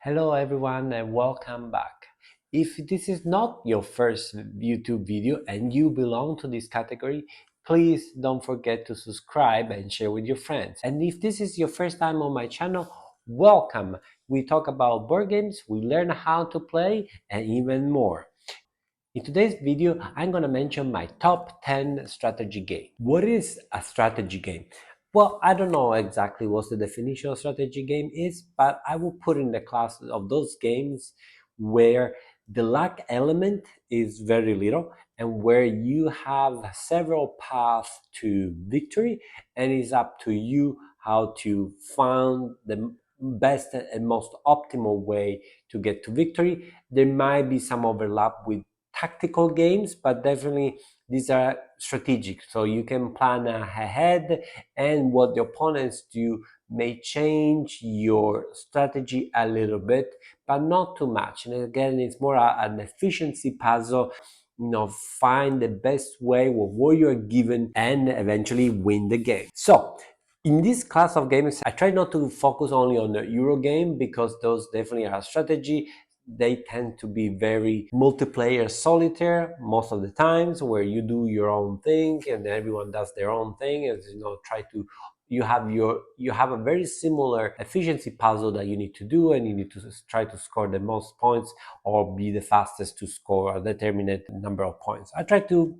Hello everyone and welcome back. If this is not your first YouTube video and you belong to this category, please don't forget to subscribe and share with your friends. And if this is your first time on my channel, welcome. We talk about board games, we learn how to play, and even more. In today's video, I'm going to mention my top 10 strategy game. What is a strategy game? Well, I don't know exactly what the definition of strategy game is, but I will put in the class of those games where the luck element is very little and where you have several paths to victory, and it's up to you how to find the best and most optimal way to get to victory. There might be some overlap with tactical games, but definitely these are strategic, so you can plan ahead, and what the opponents do may change your strategy a little bit, but not too much. And again, it's more an efficiency puzzle. Find the best way with what you're given and eventually win the game. So in this class of games, I try not to focus only on the Euro game because those definitely are strategy. They tend to be very multiplayer solitaire most of the times, where you do your own thing and everyone does their own thing, and try to you have a very similar efficiency puzzle that you need to do, and you need to try to score the most points or be the fastest to score a determined number of points. I try to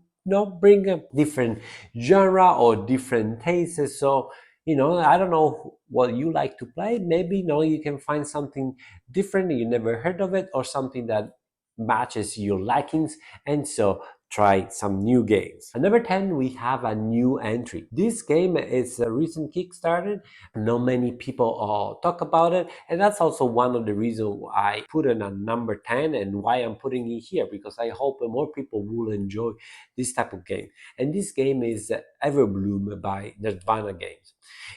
bring a different genre or different tastes. So I don't know what you like to play. Maybe you can find something different, you never heard of it, or something that matches your likings, and so try some new games. At number 10, we have a new entry. This game is a recent Kickstarter. Not many people talk about it, and that's also one of the reasons I put it at number 10 and why I'm putting it here, because I hope more people will enjoy this type of game. And this game is Everbloom by Nirvana Games.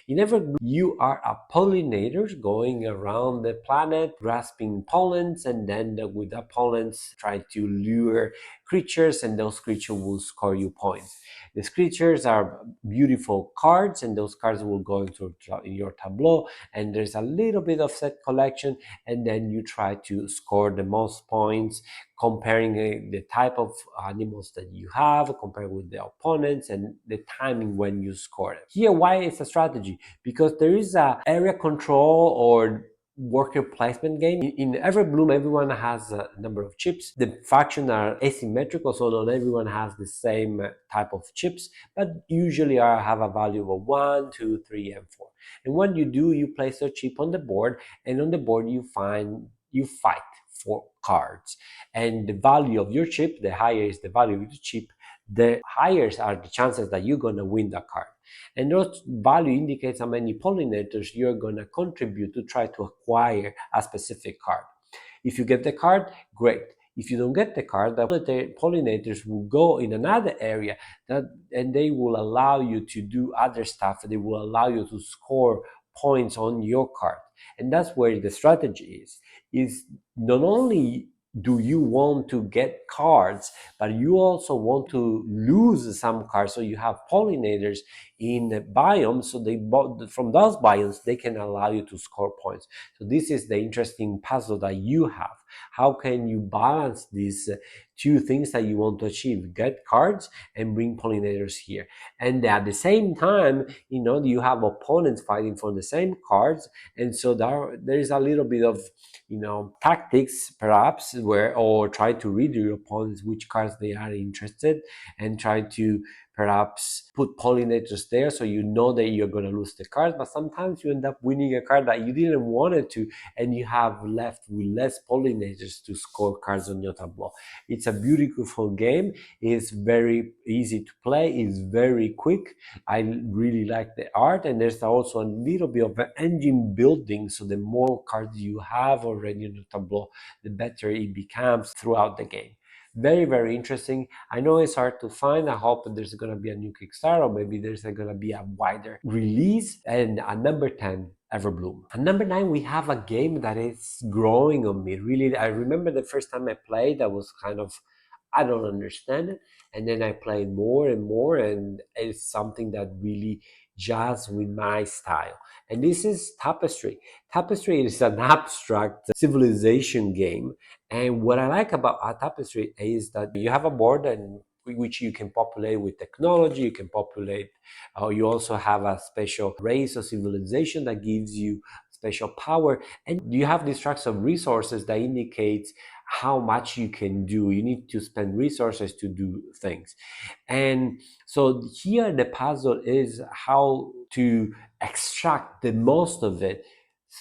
In Everbloom, you are a pollinator going around the planet grasping pollens, and then with the pollens try to lure creatures, and those creatures will score you points. These creatures are beautiful cards, and those cards will go into your tableau, and there's a little bit of set collection, and then you try to score the most points comparing the type of animals that you have, compared with the opponents, and the timing when you score it. Here, why it's a strategy? Because there is a area control or worker placement game. In Everbloom, everyone has a number of chips. The factions are asymmetrical, so not everyone has the same type of chips, but usually have a value of 1, 2, 3, and 4. And when you do, you place a chip on the board, and on the board you fight for cards. And the value of your chip, the higher is the value of the chip, the higher are the chances that you're going to win that card. And those value indicates how many pollinators you're going to contribute to try to acquire a specific card. If you get the card, great. If you don't get the card, the pollinators will go in another area and they will allow you to do other stuff. They will allow you to score points on your card. And that's where the strategy is not only do you want to get cards, but you also want to lose some cards, so you have pollinators in the biomes, so from those biomes they can allow you to score points. So this is the interesting puzzle that you have. How can you balance these two things that you want to achieve: get cards and bring pollinators here? And at the same time, you have opponents fighting for the same cards, and so there is a little bit of tactics perhaps, or try to read your opponents which cards they are interested, and try to perhaps put pollinators there, so that you're going to lose the card, but sometimes you end up winning a card that you didn't want it to, and you have left with less pollinators to score cards on your tableau. It's a beautiful game. It's very easy to play. It's very quick. I really like the art, and there's also a little bit of an engine building, so the more cards you have already on the tableau, the better it becomes throughout the game. Very, very interesting. I know it's hard to find. I hope there's going to be a new Kickstarter, or maybe there's going to be a wider release. And at number 10, Everbloom. At number 9, we have a game that is growing on me. Really, I remember the first time I played, I was kind of, I don't understand it. And then I played more and more, and it's something that really just with my style. And this is Tapestry. Tapestry is an abstract civilization game. And what I like about Tapestry is that you have a board and which you can populate with technology, you can populate, you also have a special race or civilization that gives you special power, and you have these tracks of resources that indicates how much you can do. You need to spend resources to do things. And so here the puzzle is how to extract the most of it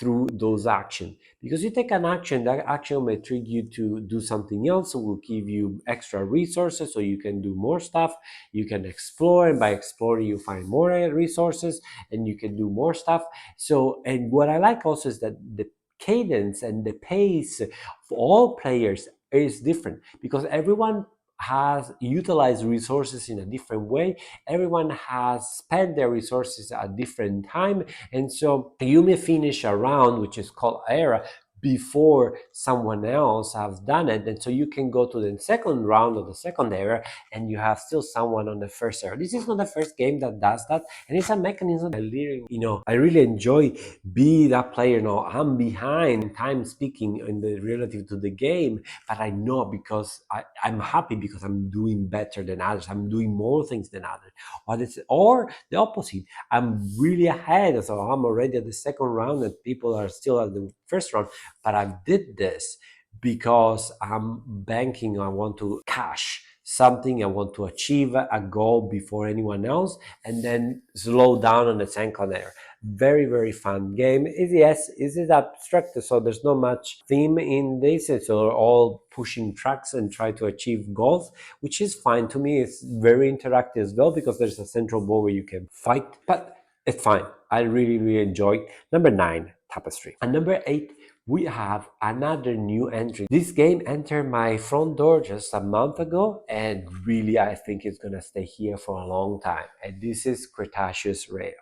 through those actions. Because you take an action, that action may trigger you to do something else, will give you extra resources so you can do more stuff. You can explore, and by exploring you find more resources and you can do more stuff. So, and what I like also is that the cadence and the pace for all players is different, because everyone has utilized resources in a different way. Everyone has spent their resources at different time, and so you may finish a round, which is called era, before someone else has done it, and so you can go to the second round of the second era and you have still someone on the first era. This is not the first game that does that, and it's a mechanism I really enjoy. Be that player. Now I'm behind time speaking in the relative to the game, but I know, because I'm happy because I'm doing better than others, I'm doing more things than others, or the opposite, I'm really ahead, so I'm already at the second round and people are still at the first round, but I did this because I'm banking, I want to cash something, I want to achieve a goal before anyone else, and then slow down on the second layer. Very, very fun game. Yes, is it abstract? So there's not much theme in this. It's all pushing tracks and try to achieve goals, which is fine. To me, it's very interactive as well because there's a central board where you can fight, but it's fine. I really, really enjoyed. Number 9, Tapestry. And number 8, we have another new entry. This game entered my front door just a month ago, and really I think it's gonna stay here for a long time. And this is Cretaceous Rail.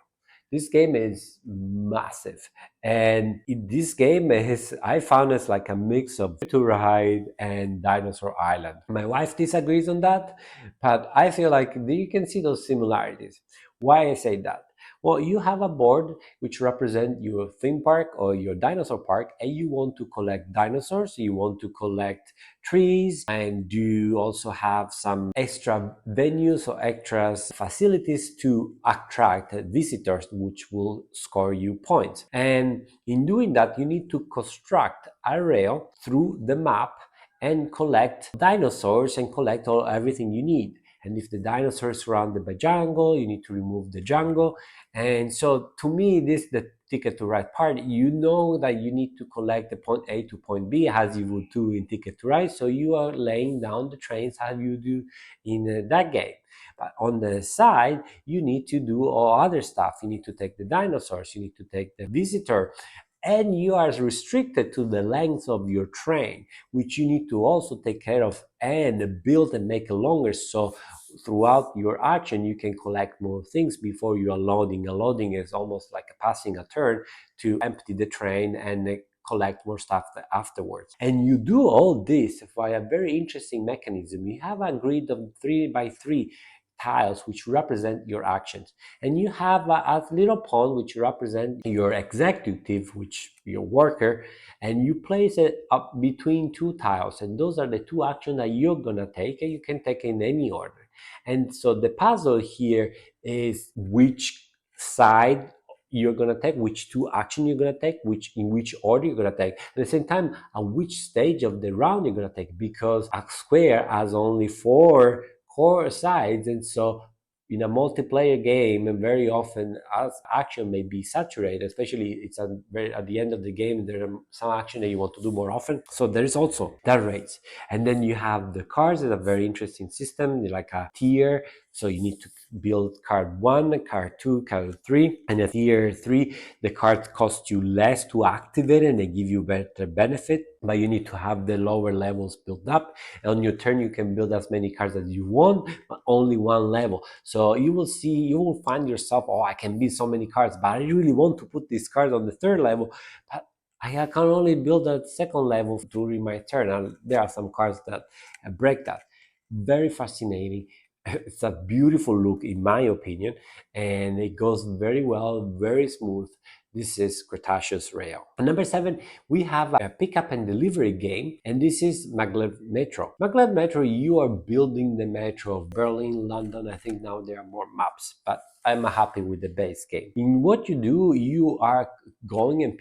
This game is massive, and in this game is, I found it's like a mix of to Ride and Dinosaur Island. My wife disagrees on that, but I feel like you can see those similarities. Why I say that? Well, you have a board which represent your theme park or your dinosaur park, and you want to collect dinosaurs, you want to collect trees, and you also have some extra venues or extras facilities to attract visitors, which will score you points. And in doing that, you need to construct a rail through the map and collect dinosaurs and collect everything you need. And if the dinosaurs surrounded by jungle, you need to remove the jungle. And so to me, this is the Ticket to Ride part. You know that you need to collect the point A to point B as you would do in Ticket to Ride. So you are laying down the trains as you do in that game. But on the side, you need to do all other stuff. You need to take the dinosaurs, you need to take the visitor, and you are restricted to the length of your train, which you need to also take care of and build and make it longer. So throughout your action, you can collect more things before you are loading. A loading is almost like a passing a turn to empty the train and collect more stuff afterwards. And you do all this via a very interesting mechanism. You have a grid of 3 by 3 tiles which represent your actions, and you have a little pawn which represent your executive, which your worker, and you place it up between 2 tiles, and those are the 2 actions that you're gonna take, and you can take in any order. And so the puzzle here is which side you're gonna take, which 2 actions you're gonna take, in which order you're gonna take. At the same time, at which stage of the round you're gonna take, because a square has only 4 core sides, and so in a multiplayer game, and very often as action may be saturated, especially it's at the end of the game, there are some action that you want to do more often, so there is also that race. And then you have the cards. It's a very interesting system, like a tier. So you need to build card 1, card 2, card 3, and at tier 3 the cards cost you less to activate and they give you better benefit, but you need to have the lower levels built up. On your turn you can build as many cards as you want, but only 1 level. So you will find yourself, oh, I can build so many cards, but I really want to put these cards on the 3rd level, but I can only build at 2nd level during my turn. And there are some cards that break that. Very fascinating. It's a beautiful look, in my opinion, and it goes very well, very smooth. This is Cretaceous Rail. And number 7, we have a pickup and delivery game, and this is Maglev Metro. Maglev Metro, you are building the metro of Berlin, London. I think now there are more maps, but I'm happy with the base game. In what you do, you are going and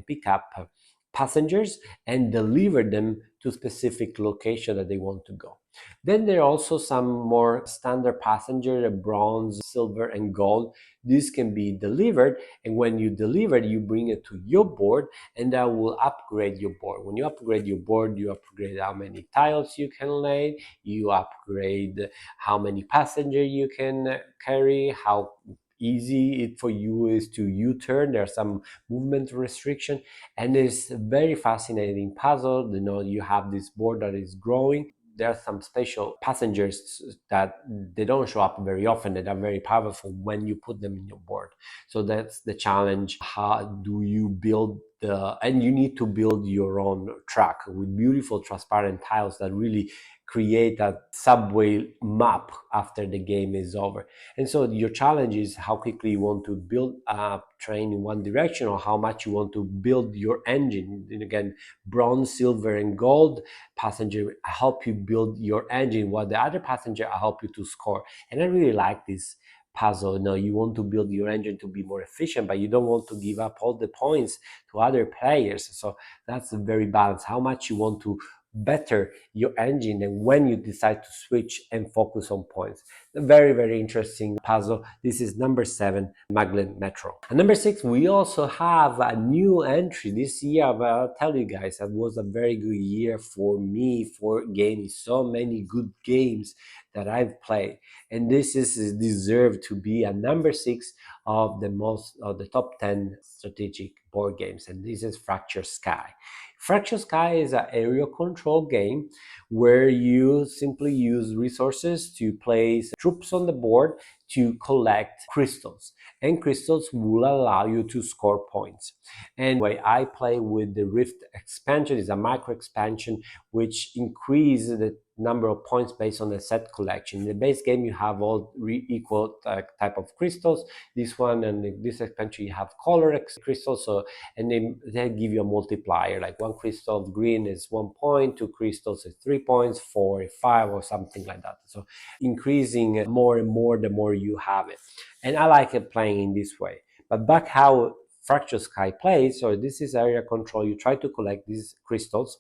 pick up passengers and deliver them to specific location that they want to go. Then there are also some more standard passenger, bronze, silver, and gold. This can be delivered, and when you deliver, you bring it to your board, and that will upgrade your board. When you upgrade your board, you upgrade how many tiles you can lay, you upgrade how many passenger you can carry, how easy it for you is to U-turn. There's some movement restriction, and it's a very fascinating puzzle. You have this board that is growing. There are some special passengers that they don't show up very often, that are very powerful when you put them in your board. So that's the challenge. How do you build and you need to build your own track with beautiful transparent tiles that really create that subway map after the game is over. And so your challenge is how quickly you want to build a train in one direction, or how much you want to build your engine. And again, bronze, silver, and gold passenger help you build your engine, while the other passenger help you to score. And I really like this puzzle. You want to build your engine to be more efficient, but you don't want to give up all the points to other players. So that's very balanced. How much you want to better your engine, and when you decide to switch and focus on points. A very, very interesting puzzle. This is number 7, Maglev Metro. And number 6, we also have a new entry this year. I'll tell you guys, it was a very good year for me for gaming. So many good games that I've played, and this is deserved to be a number 6 of the top 10 strategic board games, and this is Fractured Sky. Fractured Sky is an area control game where you simply use resources to place troops on the board to collect crystals, and crystals will allow you to score points. And the way I play with the Rift expansion is a micro expansion which increases the number of points based on the set collection. In the base game, you have all equal type of crystals. This one and this expansion, you have color crystals, so and they give you a multiplier. Like 1 crystal of green is 1 point, 2 crystals is 3 points, 4 is 5, or something like that. So increasing more and more the more you have it. And I like it playing in this way. But back how Fractured Sky plays, so this is area control. You try to collect these crystals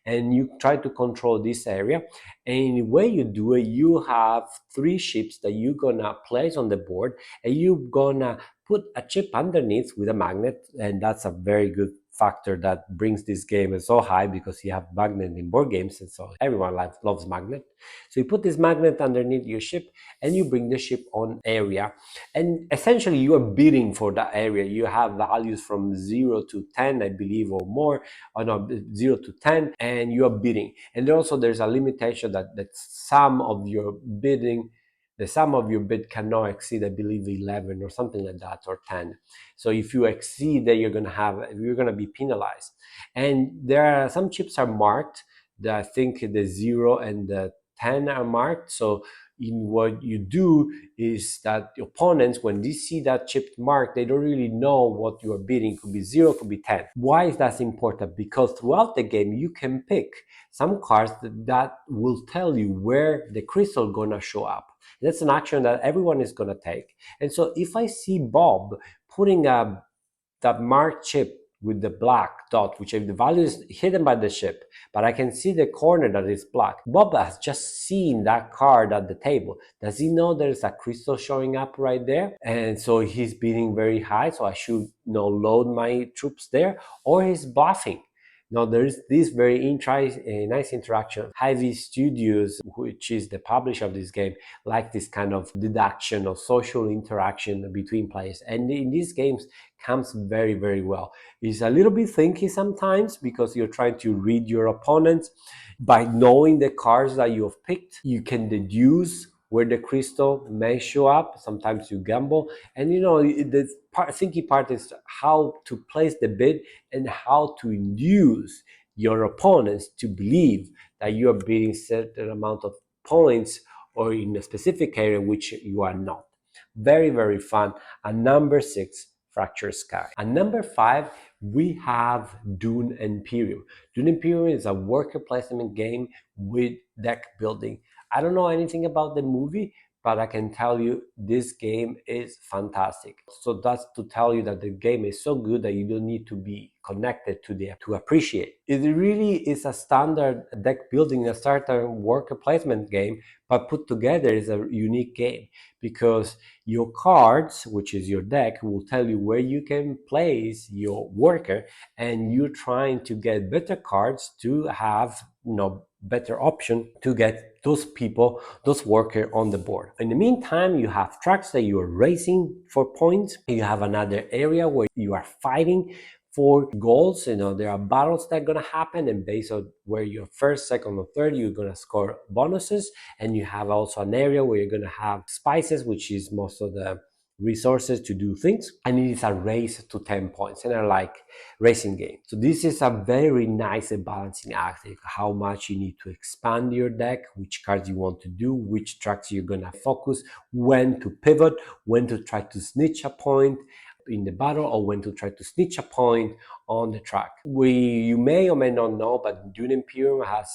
and you try to control this area, and the way you do it, you have 3 ships that you're gonna place on the board, and you're gonna put a chip underneath with a magnet, and that's a very good factor that brings this game so high, because you have magnet in board games, and so everyone loves magnet. So you put this magnet underneath your ship, and you bring the ship on area, and essentially you are bidding for that area. You have values from 0 to 10, I believe, or more, or no, 0 to 10, and you are bidding. And also there's a limitation that the sum of your bid cannot exceed, I believe, 11 or something like that, or 10. So if you exceed that, you're gonna be penalized. And there are some chips are marked. I think the 0 and the 10 are marked. So in what you do is that the opponents, when they see that chip mark, they don't really know what you are bidding. It could be 0, could be 10. Why is that important? Because throughout the game, you can pick some cards that will tell you where the crystal gonna show up. That's an action that everyone is gonna take. And so if I see Bob putting that marked chip with the black dot, which if the value is hidden by the ship, but I can see the corner that is black. Bob has just seen that card at the table. Does he know there's a crystal showing up right there? And so he's bidding very high, so I should load my troops there, or he's bluffing. Now there's this very nice interaction. Hy-Vee Studios, which is the publisher of this game, like this kind of deduction of social interaction between players. And in these games comes very, very well. It's a little bit thinky sometimes, because you're trying to read your opponents. By knowing the cards that you have picked, you can deduce where the crystal may show up. Sometimes you gamble. And the thinky part is how to place the bid and how to induce your opponents to believe that you are bidding certain amount of points or in a specific area which you are not. Very, very fun. And number 6, Fractured Sky. And number 5, we have Dune Imperium. Dune Imperium is a worker placement game with deck building. I don't know anything about the movie, but I can tell you this game is fantastic. So that's to tell you that the game is so good that you don't need to be connected to the to appreciate. It really is a standard deck building, a starter worker placement game, but put together is a unique game because your cards, which is your deck, will tell you where you can place your worker, and you're trying to get better cards to have better option to get those people, those workers on the board. In the meantime, you have tracks that you are racing for points. You have another area where you are fighting for goals. There are battles that are going to happen, and based on where you're first, second, or third, you're going to score bonuses. And you have also an area where you're going to have spices, which is most of the resources to do things, and it is a race to 10 points, and I like racing games. So this is a very nice balancing act, how much you need to expand your deck, which cards you want to do, which tracks you're gonna focus, when to pivot, when to try to snitch a point in the battle, or when to try to snitch a point on the track. You may or may not know, but Dune Imperium has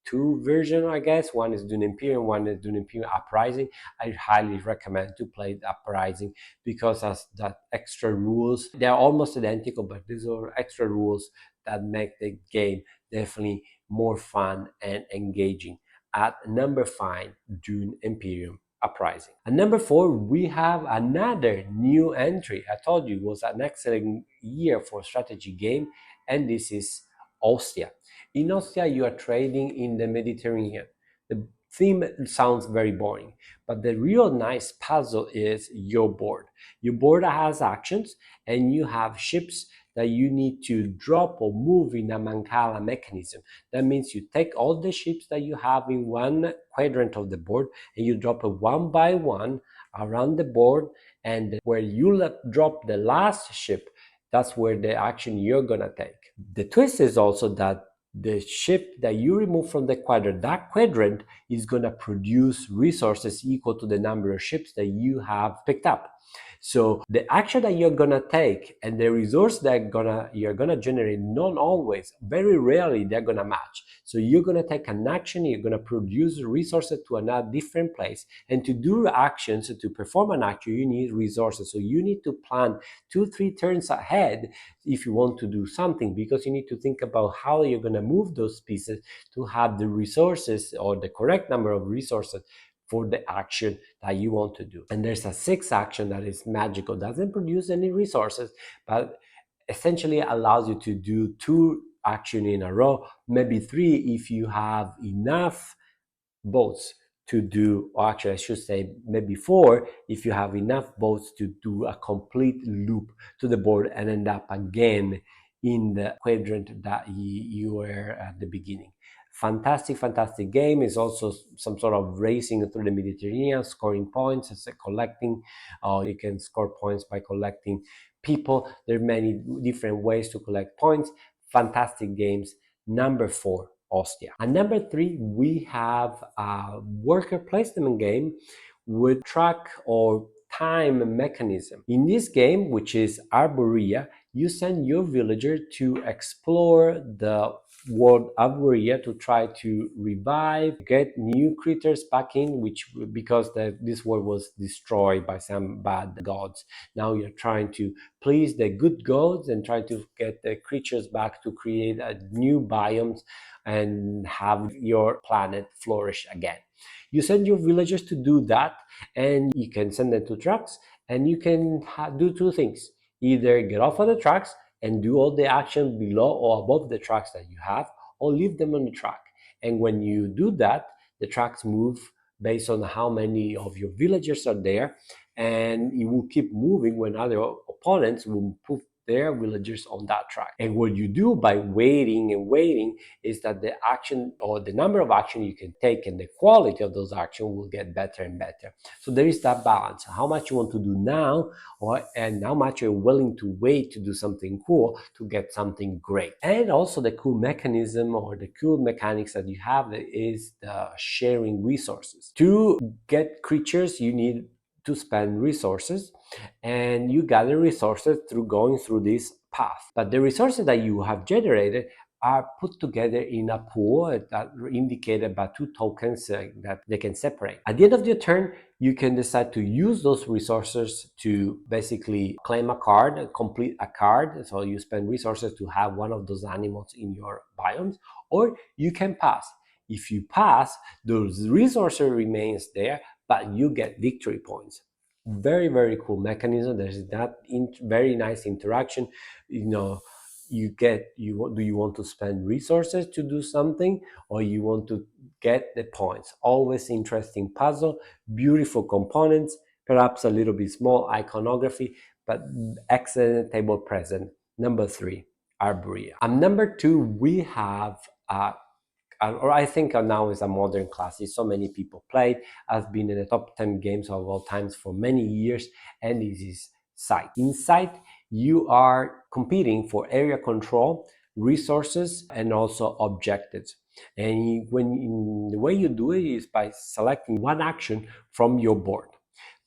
two versions, I guess. One is Dune Imperium, one is Dune Imperium Uprising. I highly recommend to play the Uprising because as that extra rules, they're almost identical, but these are extra rules that make the game definitely more fun and engaging. At number 5, Dune Imperium Uprising. At number 4, we have another new entry. I told you it was an excellent year for strategy game, and this is Ostia. In Ostia, you are trading in the Mediterranean. The theme sounds very boring, but the real nice puzzle is your board. Your board has actions, and you have ships that you need to drop or move in a Mancala mechanism. That means you take all the ships that you have in one quadrant of the board, and you drop it one by one around the board, and where you drop the last ship, that's where the action you're gonna take. The twist is also that the ship that you remove from the quadrant, that quadrant is going to produce resources equal to the number of ships that you have picked up. So the action that you're going to take and the resource that you're going to generate, not always, very rarely they're going to match. So you're going to take an action, you're going to produce resources to another different place, and to do actions, to perform an action, you need resources. So you need to plan 2-3 turns ahead if you want to do something, because you need to think about how you're going to move those pieces to have the resources or the correct number of resources for the action that you want to do. And there's a 6th action that is magical, doesn't produce any resources, but essentially allows you to do 2 actions in a row, maybe 3 if you have enough boats to do, or actually I should say maybe 4 if you have enough boats to do a complete loop to the board and end up again in the quadrant that you were at the beginning. Fantastic game. Is also some sort of racing through the Mediterranean, scoring points, it's collecting. You can score points by collecting people. There are many different ways to collect points. Fantastic games. Number 4, Ostia. And number 3, we have a worker placement game with track or time mechanism. In this game, which is Arborea, you send your villager to explore the world Arborea to try to revive, get new critters back in, because this world was destroyed by some bad gods. Now you're trying to please the good gods and try to get the creatures back to create a new biomes and have your planet flourish again. You send your villagers to do that, and you can send them to trucks, and you can do 2 things. Either get off of the trucks and do all the action below or above the tracks that you have, or leave them on the track. And when you do that, the tracks move based on how many of your villagers are there, and it will keep moving when other opponents will their villagers on that track. And what you do by waiting and waiting is that the action or the number of action you can take and the quality of those actions will get better and better. So there is that balance, how much you want to do now and how much you're willing to wait to do something cool to get something great. And also the cool mechanism or the cool mechanics that you have is the sharing resources. To get creatures, you need to spend resources, and you gather resources through going through this path. But the resources that you have generated are put together in a pool that are indicated by two tokens that they can separate. At the end of your turn, you can decide to use those resources to basically claim a card, complete a card. So you spend resources to have one of those animals in your biomes, or you can pass. If you pass, those resources remains there, but you get victory points. Very, very cool mechanism. There's that very nice interaction. You get do you want to spend resources to do something, or you want to get the points? Always interesting puzzle, beautiful components, perhaps a little bit small iconography, but excellent table present. Number 3, Arborea. Number 2, we have or I think now is a modern classic. So many people played, has been in the top 10 games of all times for many years, and this is Scythe. In Scythe, you are competing for area control, resources, and also objectives. And the way you do it is by selecting one action from your board.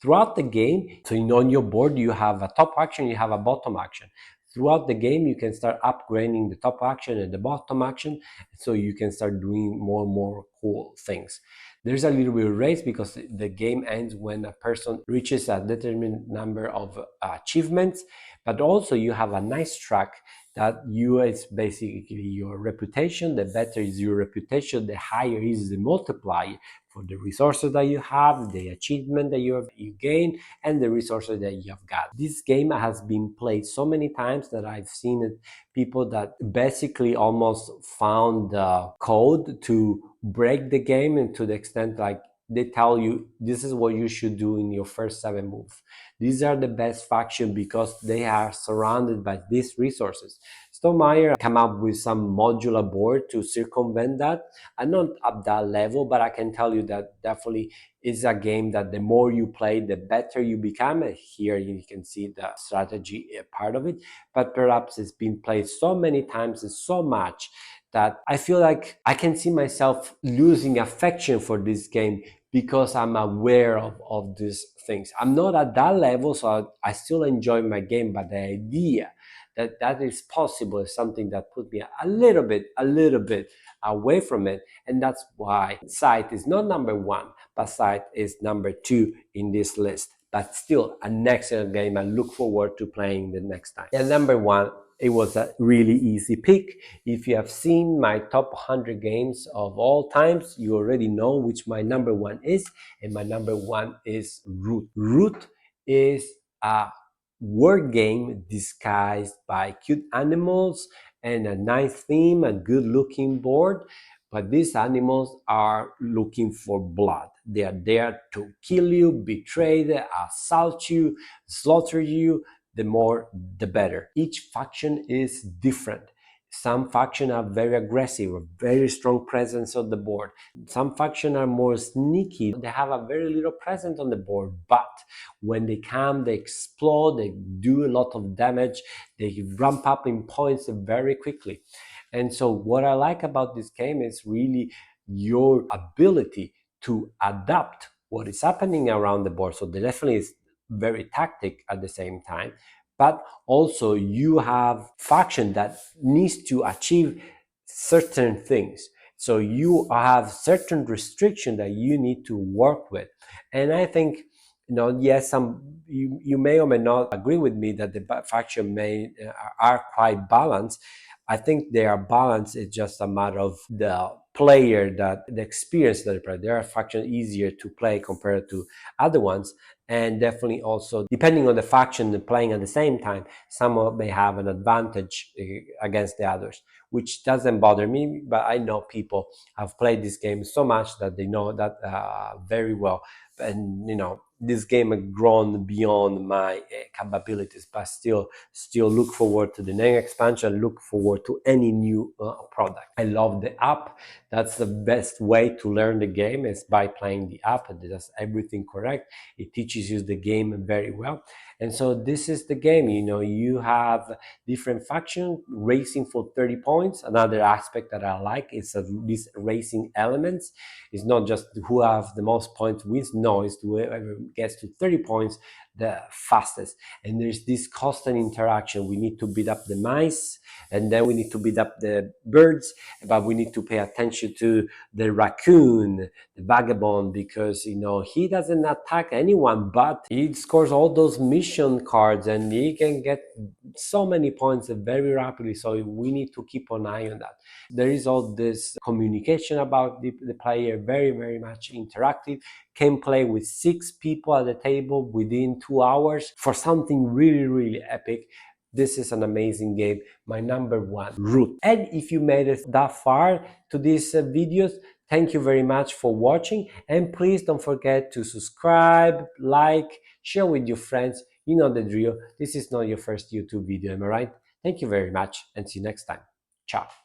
Throughout the game, so on your board you have a top action, you have a bottom action. Throughout the game, you can start upgrading the top action and the bottom action, so you can start doing more and more cool things. There's a little bit of race because the game ends when a person reaches a determined number of achievements, but also you have a nice track that is basically your reputation. The better is your reputation, the higher is the multiplier for the resources that you have, the achievement that you gain, and the resources that you have got. This game has been played so many times that I've seen it, people that basically almost found the code to break the game, and to the extent like they tell you this is what you should do in your first 7 moves. These are the best faction because they are surrounded by these resources. Stonemaier come up with some modular board to circumvent that. I'm not at that level, but I can tell you that definitely is a game that the more you play, the better you become. Here you can see the strategy part of it, but perhaps it's been played so many times and so much that I feel like I can see myself losing affection for this game because I'm aware of these things. I'm not at that level, so I still enjoy my game, but the idea that is possible is something that put me a little bit away from it. And that's why Scythe is not number 1, but Scythe is number 2 in this list. But still an excellent game. I look forward to playing the next time. And number 1, it was a really easy pick. If you have seen my top 100 games of all times, you already know which my number 1 is, and my number 1 is Root. Root is a word game disguised by cute animals and a nice theme, a good looking board. But these animals are looking for blood. They are there to kill you, betray you, assault you, slaughter you. The more, the better. Each faction is different. Some factions are very aggressive, a very strong presence on the board. Some factions are more sneaky. They have a very little presence on the board, but when they come, they explode, they do a lot of damage, they ramp up in points very quickly. And so what I like about this game is really your ability to adapt what is happening around the board. So there definitely is very tactic at the same time, but also you have faction that needs to achieve certain things. So you have certain restriction that you need to work with. And I think, yes, you may or may not agree with me that the faction are quite balanced. I think they are balanced. It's just a matter of the player, that the experience that they play. There are factions easier to play compared to other ones, and definitely also depending on the faction playing at the same time, some may have an advantage against the others, which doesn't bother me. But I know people have played this game so much that they know that very well, and this game has grown beyond my capabilities, but still look forward to the next expansion, look forward to any new product. I love the app. That's the best way to learn the game, is by playing the app. It does everything correct. It teaches you the game very well. And so this is the game. You have different factions racing for 30 points. Another aspect that I like is these racing elements. It's not just who have the most points wins. No, it's whoever gets to 30 points the fastest. And there's this constant interaction. We need to beat up the mice, and then we need to beat up the birds, but we need to pay attention to the raccoon, the vagabond, because he doesn't attack anyone, but he scores all those mission cards and he can get so many points very rapidly. So we need to keep an eye on that. There is all this communication about the player, very, very much interactive. Can play with 6 people at the table within 2 hours for something really, really epic. This is an amazing game, my number one, Root. And if you made it that far to these videos, thank you very much for watching, and please don't forget to subscribe, like, share with your friends. You know the drill. This is not your first YouTube video, am I right? Thank you very much, and see you next time. Ciao.